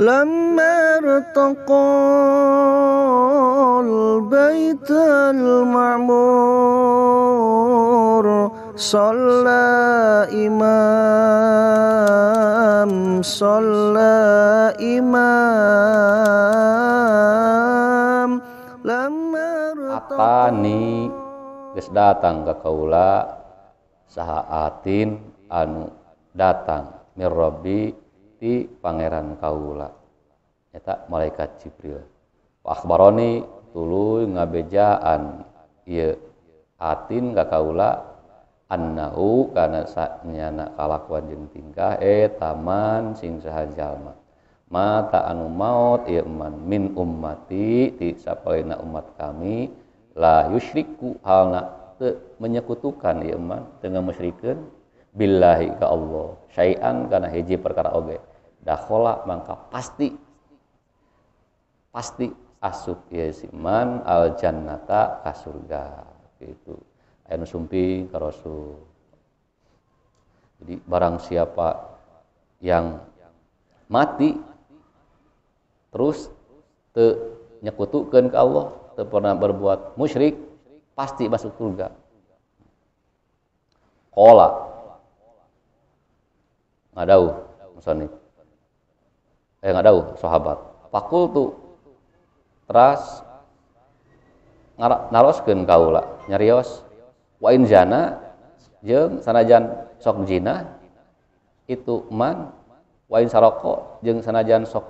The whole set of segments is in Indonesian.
لما ارتقى البيت المعمور صلى إمام لما Atani geus datang ka kaula sahaatin anu datang mir Rabbi ti pangeran kaula eta malaikat Jibril. Wa akhbaroni tuluy ngabejaan ieu atin ka kaula annahu kana sanyana kalakuan jeung tingkah taman sing saha jalma mata anu maut ieu man min ummati ti sapalena umat kami la yusyriku halna teu menyekutukan ieu man dengan musyrikeun billahi ka Allah syai'an kana hiji perkara oge dakhala mangka pasti asup ieu si man al jannata ka surga gitu anu sumping ka Rasul. Jadi barang siapa yang mati terus teu nyekutukeun ka Allah, teu pernah berbuat musyrik, pasti masuk surga. Qala ngadauh musannif. Ngadauh sahabat. Fakultu teras naroskeun kaula nyarios wa in zana jeung sanajan sok zina itu man wa in saroko jeung sanajan sok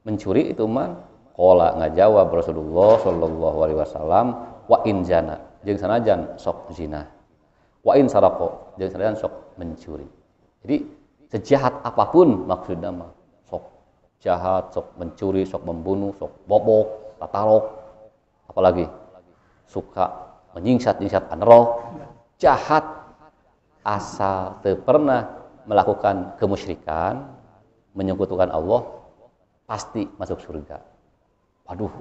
mencuri itu man qala ngajawab Rasulullah sallallahu alaihi wasallam wa in zana jeung sanajan sok zina wa in saroko jeung sanajan sok mencuri. Jadi sejahat apapun maksudna mah sok jahat, sok mencuri, sok membunuh, sok bobok, tatalok, apalagi suka menyingsat-nyingsat anroh, jahat asal teu pernah melakukan kemusyrikan, menyekutukan Allah, pasti masuk surga. Waduh,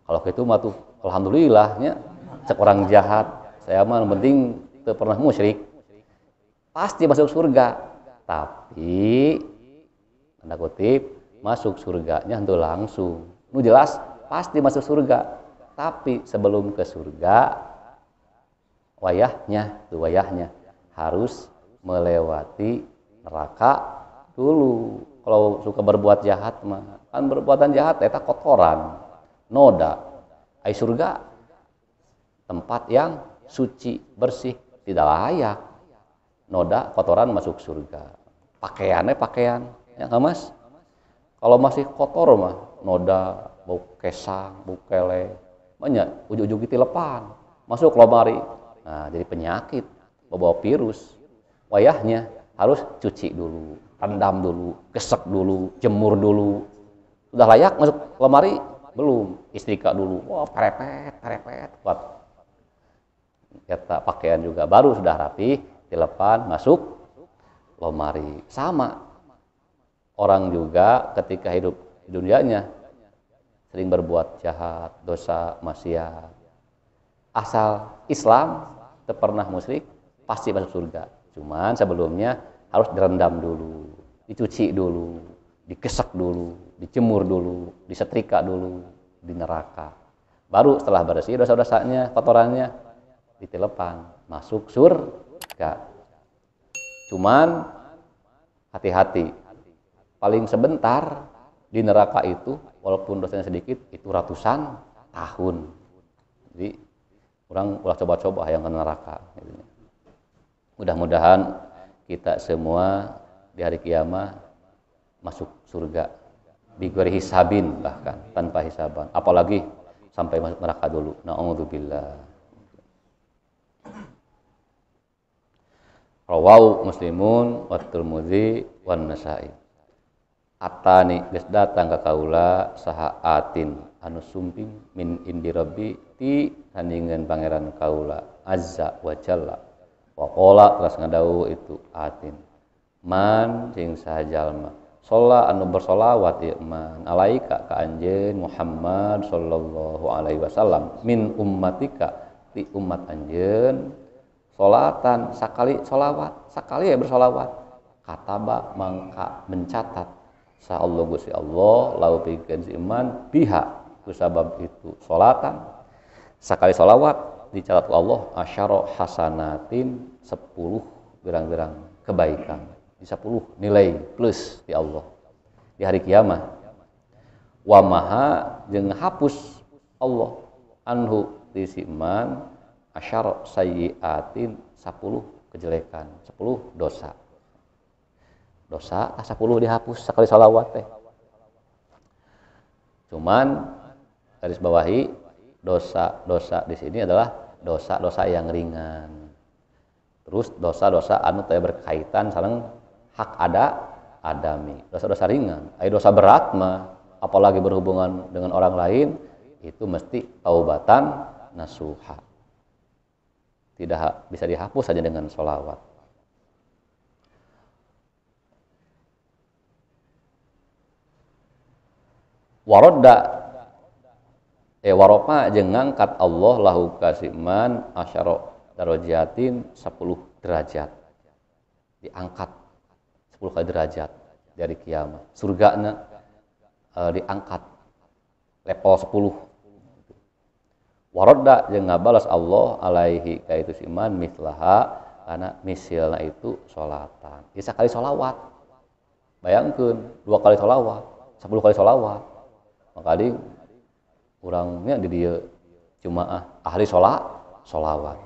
kalau gitu mah tuh alhamdulillahnya cek orang jahat, saya mah penting teu pernah musyrik, pasti masuk surga. Tapi tanda kutip masuk surganya henteu langsung. Nu jelas pasti masuk surga. Tapi sebelum ke surga wayahnya harus melewati neraka dulu. Kalau suka berbuat jahat mah kan perbuatan jahat eta kotoran, noda. Ai surga tempat yang suci, bersih, tidak layak. Noda kotoran masuk surga. Pakaiannya pakaian, ya enggak Mas? Kalau masih kotor mah noda, bau kesang, bau kele, banyak ujug-ujug tilepan, masuk lemari. Nah, jadi penyakit, bawa virus. Wayahnya harus cuci dulu, rendam dulu, gesek dulu, jemur dulu. Sudah layak masuk lemari? Belum. Istrika dulu. Wah, perepet. Kuat. Kita pakaian juga baru sudah rapi, tilepan, masuk lemari. Sama. Orang juga ketika hidup di dunianya sering berbuat jahat, dosa, maksiat. Asal Islam, tidak pernah musyrik, pasti masuk surga. Cuman sebelumnya harus direndam dulu, dicuci dulu, digesek dulu, dijemur dulu, disetrika dulu di neraka. Baru setelah bersih dosa-dosanya, kotorannya, ditilepan, masuk surga. Cuman hati-hati, paling sebentar di neraka itu, walaupun dosanya sedikit, itu ratusan tahun. Jadi orang ulah coba-coba yang ke neraka. Mudah-mudahan kita semua di hari kiamat masuk surga bighairi hisabin, bahkan tanpa hisaban. Apalagi sampai masuk neraka dulu. Na'udzubillah. Rawahu Muslimun wa Tirmidzi wan Nasa'i. Atani geus datang ka kaula saha atin anu sumping min indi rabbi ti sandingan pangeran kaula azza wa jalla wa qala teras ngadau itu atin man sing saha jalma sholla anu bersolawat ieu man alaika ka anjeun Muhammad sallallahu alaihi wasallam min ummatika ti umat anjeun sholatan sakali sholawat sakali ya bersolawat kataba mangka mencatat Sa Allah Gusti Allah lau pikeun si iman biha ku sabab itu salatan sakali sholawat dicatat Allah asyara hasanatin 10 birang-birang kebaikan di 10 nilai plus di Allah di hari kiamat wa maha jeung hapus Allah anhu di si iman asyara sayyiatin 10 kejelekan 10 dosa 10 dihapus sekali sholawat teh cuman garis bawahi dosa-dosa di sini adalah dosa-dosa yang ringan. Terus dosa-dosa anu teh berkaitan sareng hak adami. Dosa-dosa ringan. Aya dosa berat mah apalagi berhubungan dengan orang lain itu mesti taubatan nasuha. Tidak bisa dihapus saja dengan sholawat. Waropa jeung ngangkat Allah lahu kasiman asyara darajatin 10 derajat diangkat 10 kali derajat dari kiamat surgana diangkat level 10 warodda jeung ngabalas Allah alaihi ka itu iman mislaha kana misilna itu sholatan bisa kali sholawat bayangkeun 2 kali sholawat 10 kali sholawat makali urangnya di dieu jumaah ahli sholawat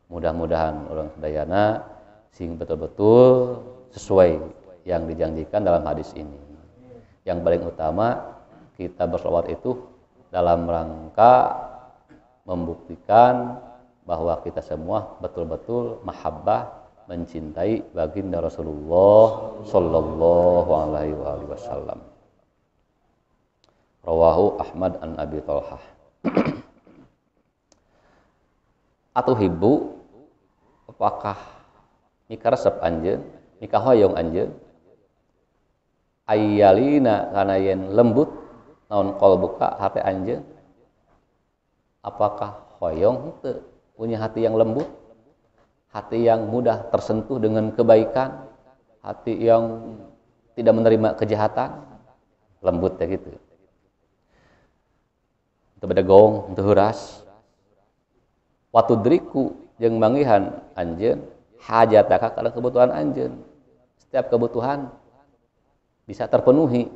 mudah-mudahan orang sedayana sing betul-betul sesuai yang dijanjikan dalam hadis ini. Yang paling utama kita bersolawat itu dalam rangka membuktikan bahwa kita semua betul-betul mahabbah mencintai baginda Rasulullah sallallahu alaihi wasallam. Rawahu Ahmad an Abi Thalhah. Atuhibbu apakah mika resep anjeun mika hoyong anjeun ayyalina kana yen lembut naon qalbuka hati anjeun apakah hoyong henteu punya hati yang lembut hati yang mudah tersentuh dengan kebaikan hati yang tidak menerima kejahatan lembut ya gitu teu bedegong teu heuras watudriku jeung manggihan anjeun hajataka kana kebutuhan anjeun setiap kebutuhan bisa terpenuhi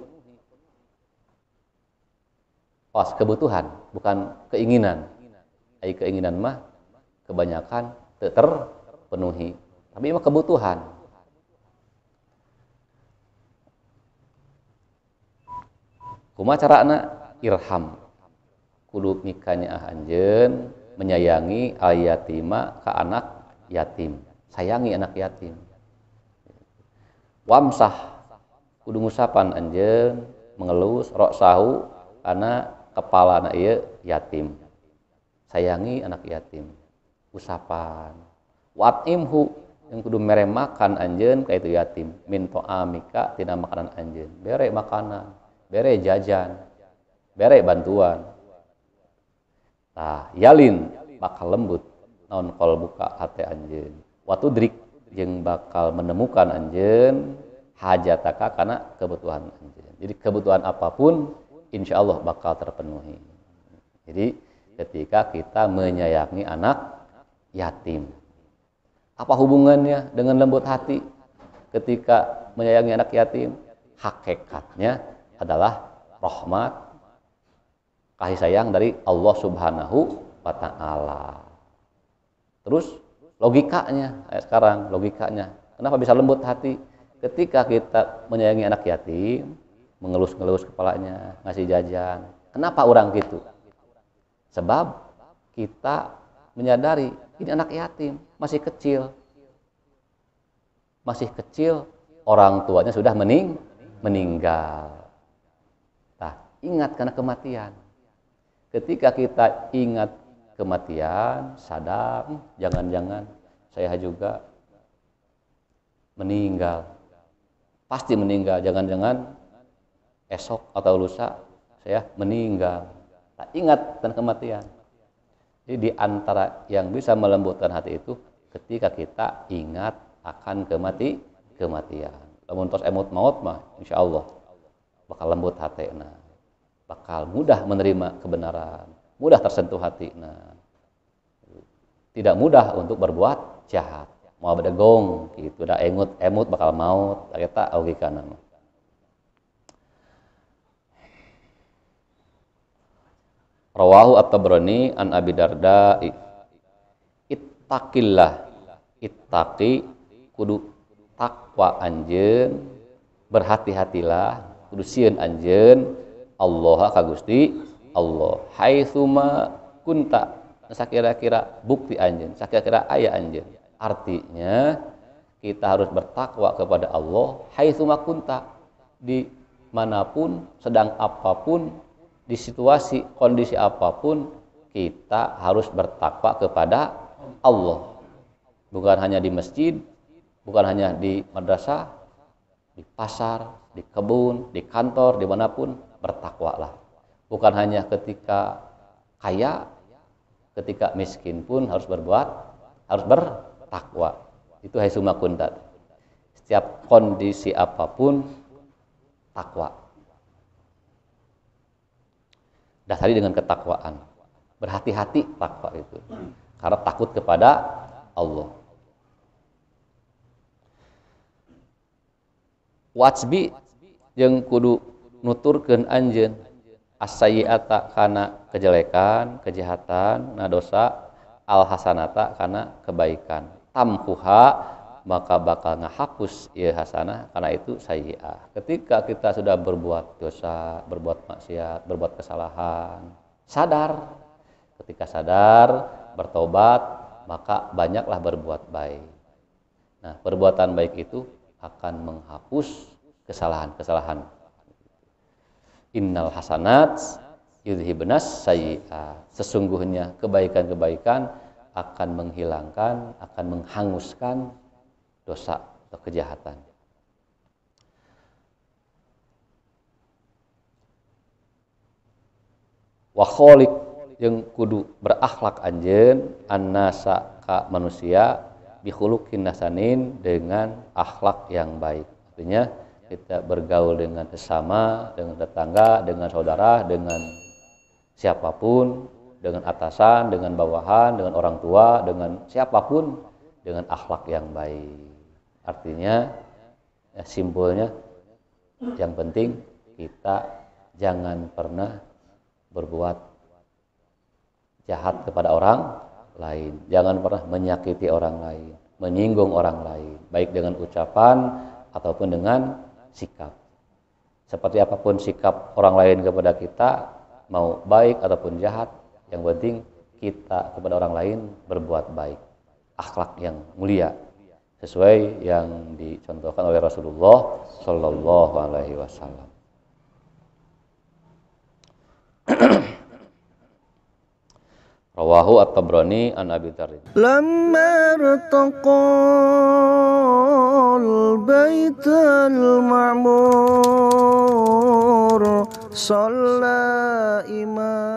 pas kebutuhan bukan keinginan ai keinginan mah kebanyakan teu terpenuhi tapi mah kebutuhan kumaha carana irham kudu mikanya anjeun menyayangi al-yatima ka anak yatim sayangi anak yatim wamsah kudu ngusapan anjeun mengelus roksahu kana kepalana ieu yatim sayangi anak yatim usapan watimhu yang kudu mere makan anjeun ka itu yatim min ta'amika tina makanan anjeun bere makanan bere jajan bere bantuan tah yalin bakal lembut naon qalbuka hate anjeun watudrik jeung bakal menemukan anjeun hajataka kana kebutuhan anjeun jadi kebutuhan apapun insyaallah bakal terpenuhi jadi ketika kita menyayangi anak yatim apa hubungannya dengan lembut hati ketika menyayangi anak yatim hakikatnya adalah rahmat kasih sayang dari Allah Subhanahu wa ta'ala. Terus logikanya sekarang logikanya kenapa bisa lembut hati ketika kita menyayangi anak yatim mengelus-ngelus kepalanya ngasih jajan kenapa orang gitu sebab kita menyadari ini anak yatim masih kecil orang tuanya sudah meninggal nah ingat karena kematian ketika kita ingat kematian, sadar, jangan-jangan saya juga meninggal. Pasti meninggal, jangan-jangan esok atau lusa saya meninggal. Tak ingat tentang kematian. Jadi di antara yang bisa melembutkan hati itu ketika kita ingat akan kematian. Lamun tos emut maut mah insyaallah bakal lembut hatena, bakal mudah menerima kebenaran, mudah tersentuh hatina, tidak mudah untuk berbuat jahat. Mau bedegong gitu, da emut bakal maut, eta oge kana mah. Rawahu at-Tabrani an Abi Darda, ittaqillah, ittaqi kudu takwa anjeun, berhati-hatilah kudu sieun anjeun Allah ka Gusti Allah, haitsuma kunta, sakira-kira bukti anjeun, sakira-kira aya anjeun. Artinya kita harus bertakwa kepada Allah haitsuma kunta, di manapun, sedang apapun, di situasi kondisi apapun kita harus bertakwa kepada Allah. Bukan hanya di masjid, bukan hanya di madrasah, di pasar, di kebun, di kantor, dimanapun bertakwalah. Bukan hanya ketika kaya, ketika miskin pun harus bertakwa. Itu haitsuma kunta. Setiap kondisi apapun takwa. Dasari dengan ketakwaan. Berhati-hati takwa itu. Karena takut kepada Allah. Wajbi jeung kudu nuturkeun anjeun as-sayyi'ata kana kejelekan, kejahatan, na dosa, al-hasanata kana kebaikan. Tamhuha maka bakal ngahapus ieu hasanah kana itu sayyi'ah. Ketika kita sudah berbuat dosa, berbuat maksiat, berbuat kesalahan, sadar. Ketika sadar, bertobat, maka banyaklah berbuat baik. Nah, perbuatan baik itu akan menghapus kesalahan-kesalahan. Innal hasanat yudhibnas sayyi'at. Sesungguhnya kebaikan-kebaikan akan menghilangkan, akan menghanguskan dosa atau kejahatan. Wa kholiq jeung kudu berakhlak anjeun annasa ka manusia bi khuluqin hasanin, dengan akhlak yang baik. Artinya kita bergaul dengan sesama, dengan tetangga, dengan saudara, dengan siapapun, dengan atasan, dengan bawahan, dengan orang tua, dengan siapapun, dengan akhlak yang baik. Artinya ya, simpulnya yang penting kita jangan pernah berbuat jahat kepada orang lain, jangan pernah menyakiti orang lain, menyinggung orang lain, baik dengan ucapan ataupun dengan sikap. Seperti apapun sikap orang lain kepada kita, mau baik ataupun jahat, yang penting kita kepada orang lain berbuat baik, akhlak yang mulia, sesuai yang dicontohkan oleh Rasulullah Shallallahu Alaihi Wasallam. Rawahu at-Tabrani an Abi Dzar. Lamma irtaqal baitul ma'mur shalla imam